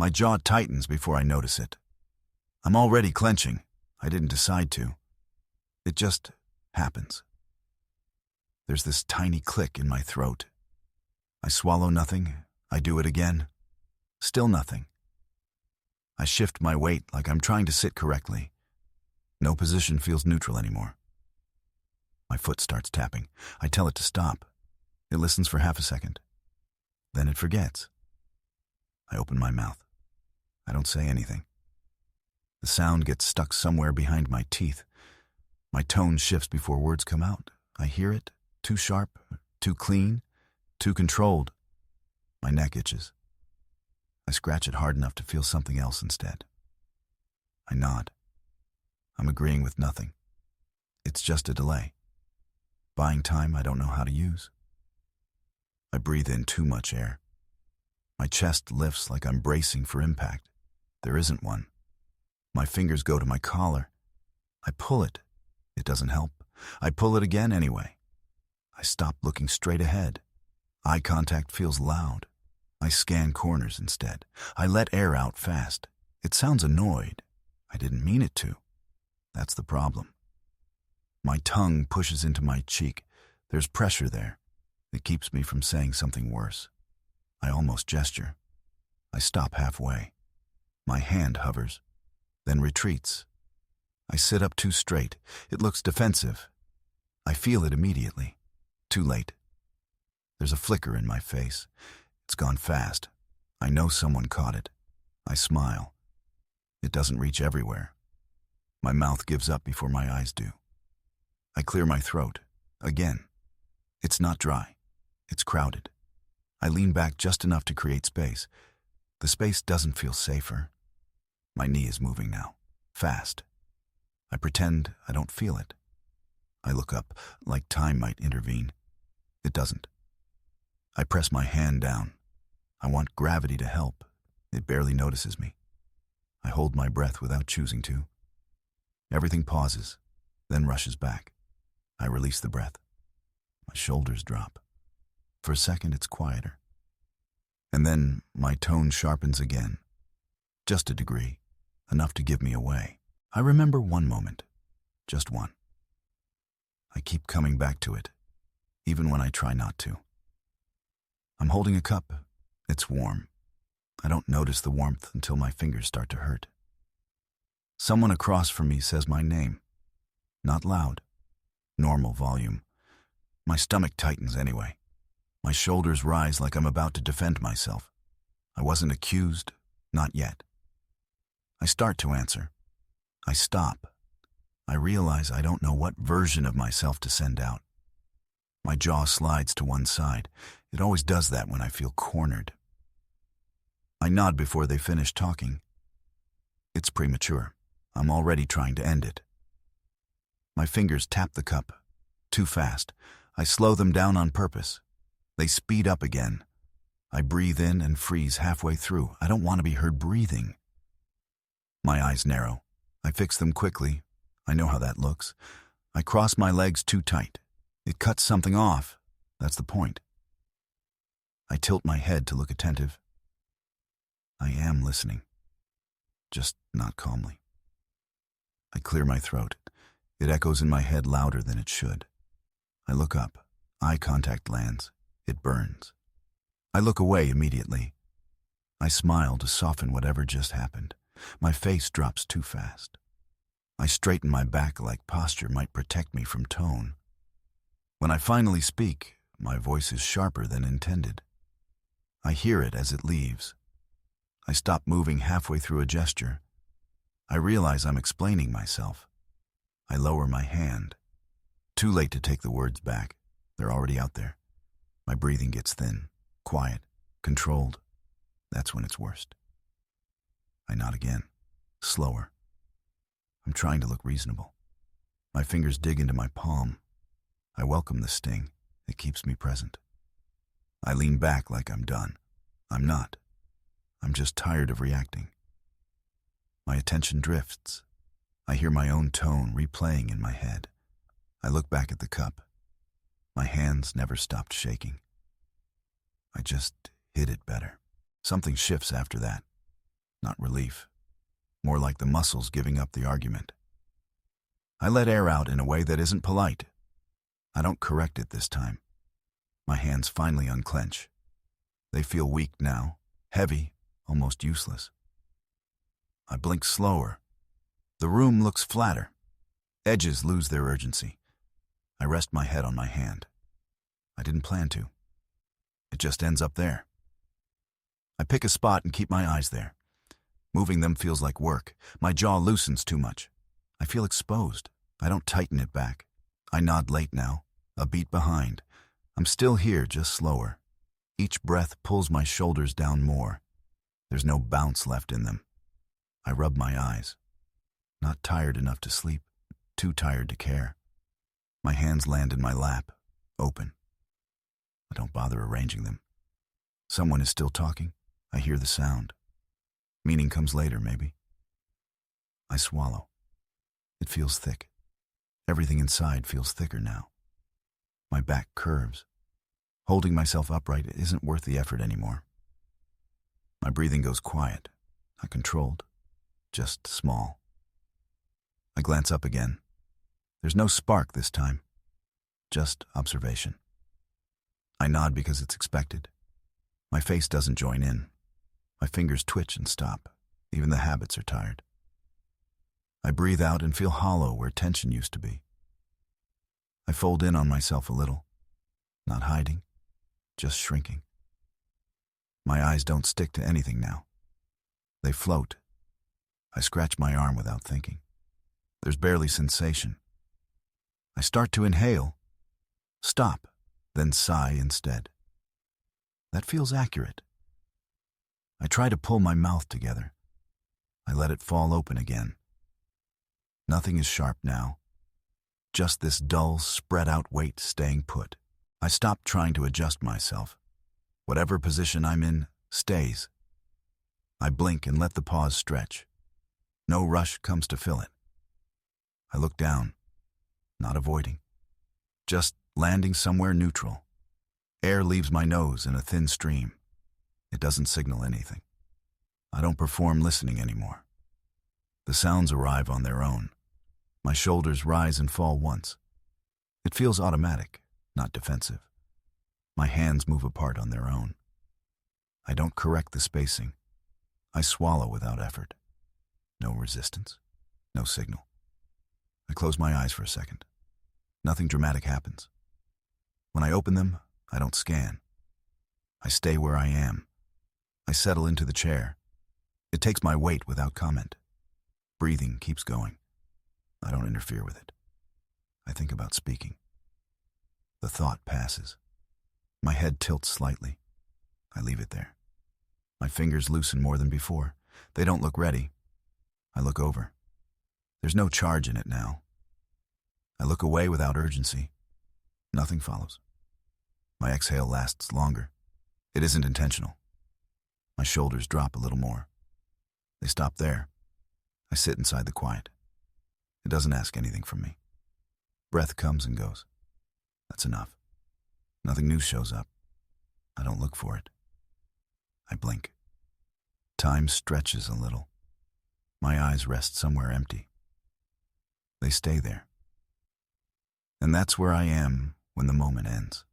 My jaw tightens before I notice it. I'm already clenching. I didn't decide to. It just happens. There's this tiny click in my throat. I swallow nothing. I do it again. Still nothing. I shift my weight like I'm trying to sit correctly. No position feels neutral anymore. My foot starts tapping. I tell it to stop. It listens for half a second. Then it forgets. I open my mouth. I don't say anything. The sound gets stuck somewhere behind my teeth. My tone shifts before words come out. I hear it, too sharp, too clean, too controlled. My neck itches. I scratch it hard enough to feel something else instead. I nod. I'm agreeing with nothing. It's just a delay. Buying time I don't know how to use. I breathe in too much air. My chest lifts like I'm bracing for impact. There isn't one. My fingers go to my collar. I pull it. It doesn't help. I pull it again anyway. I stop looking straight ahead. Eye contact feels loud. I scan corners instead. I let air out fast. It sounds annoyed. I didn't mean it to. That's the problem. My tongue pushes into my cheek. There's pressure there. It keeps me from saying something worse. I almost gesture. I stop halfway. My hand hovers, then retreats. I sit up too straight. It looks defensive. I feel it immediately. Too late. There's a flicker in my face. It's gone fast. I know someone caught it. I smile. It doesn't reach everywhere. My mouth gives up before my eyes do. I clear my throat. Again. It's not dry. It's crowded. I lean back just enough to create space. The space doesn't feel safer. My knee is moving now. Fast. I pretend I don't feel it. I look up, like time might intervene. It doesn't. I press my hand down. I want gravity to help. It barely notices me. I hold my breath without choosing to. Everything pauses, then rushes back. I release the breath. My shoulders drop. For a second, it's quieter. And then my tone sharpens again. Just a degree, enough to give me away. I remember one moment, just one. I keep coming back to it, even when I try not to. I'm holding a cup. It's warm. I don't notice the warmth until my fingers start to hurt. Someone across from me says my name. Not loud. Normal volume. My stomach tightens anyway. My shoulders rise like I'm about to defend myself. I wasn't accused, not yet. I start to answer. I stop. I realize I don't know what version of myself to send out. My jaw slides to one side. It always does that when I feel cornered. I nod before they finish talking. It's premature. I'm already trying to end it. My fingers tap the cup. Too fast. I slow them down on purpose. They speed up again. I breathe in and freeze halfway through. I don't want to be heard breathing. My eyes narrow. I fix them quickly. I know how that looks. I cross my legs too tight. It cuts something off. That's the point. I tilt my head to look attentive. I am listening. Just not calmly. I clear my throat. It echoes in my head louder than it should. I look up. Eye contact lands. It burns. I look away immediately. I smile to soften whatever just happened. My face drops too fast. I straighten my back like posture might protect me from tone. When I finally speak, my voice is sharper than intended. I hear it as it leaves. I stop moving halfway through a gesture. I realize I'm explaining myself. I lower my hand. Too late to take the words back. They're already out there. My breathing gets thin, quiet, controlled. That's when it's worst. I nod again, slower. I'm trying to look reasonable. My fingers dig into my palm. I welcome the sting. It keeps me present. I lean back like I'm done. I'm not. I'm just tired of reacting. My attention drifts. I hear my own tone replaying in my head. I look back at the cup. My hands never stopped shaking. I just hid it better. Something shifts after that. Not relief, more like the muscles giving up the argument. I let air out in a way that isn't polite. I don't correct it this time. My hands finally unclench. They feel weak now, heavy, almost useless. I blink slower. The room looks flatter. Edges lose their urgency. I rest my head on my hand. I didn't plan to. It just ends up there. I pick a spot and keep my eyes there. Moving them feels like work. My jaw loosens too much. I feel exposed. I don't tighten it back. I nod late now, a beat behind. I'm still here, just slower. Each breath pulls my shoulders down more. There's no bounce left in them. I rub my eyes. Not tired enough to sleep, too tired to care. My hands land in my lap, open. I don't bother arranging them. Someone is still talking. I hear the sound. Meaning comes later, maybe. I swallow. It feels thick. Everything inside feels thicker now. My back curves. Holding myself upright isn't worth the effort anymore. My breathing goes quiet, not controlled, just small. I glance up again. There's no spark this time, just observation. I nod because it's expected. My face doesn't join in. My fingers twitch and stop. Even the habits are tired. I breathe out and feel hollow where tension used to be. I fold in on myself a little, not hiding, just shrinking. My eyes don't stick to anything now. They float. I scratch my arm without thinking. There's barely sensation. I start to inhale, stop, then sigh instead. That feels accurate. I try to pull my mouth together. I let it fall open again. Nothing is sharp now. Just this dull, spread-out weight staying put. I stop trying to adjust myself. Whatever position I'm in stays. I blink and let the pause stretch. No rush comes to fill it. I look down, not avoiding, just landing somewhere neutral. Air leaves my nose in a thin stream. It doesn't signal anything. I don't perform listening anymore. The sounds arrive on their own. My shoulders rise and fall once. It feels automatic, not defensive. My hands move apart on their own. I don't correct the spacing. I swallow without effort. No resistance, no signal. I close my eyes for a second. Nothing dramatic happens. When I open them, I don't scan. I stay where I am. I settle into the chair. It takes my weight without comment. Breathing keeps going. I don't interfere with it. I think about speaking. The thought passes. My head tilts slightly. I leave it there. My fingers loosen more than before. They don't look ready. I look over. There's no charge in it now. I look away without urgency. Nothing follows. My exhale lasts longer. It isn't intentional. My shoulders drop a little more. They stop there. I sit inside the quiet. It doesn't ask anything from me. Breath comes and goes. That's enough. Nothing new shows up. I don't look for it. I blink. Time stretches a little. My eyes rest somewhere empty. They stay there. And that's where I am when the moment ends.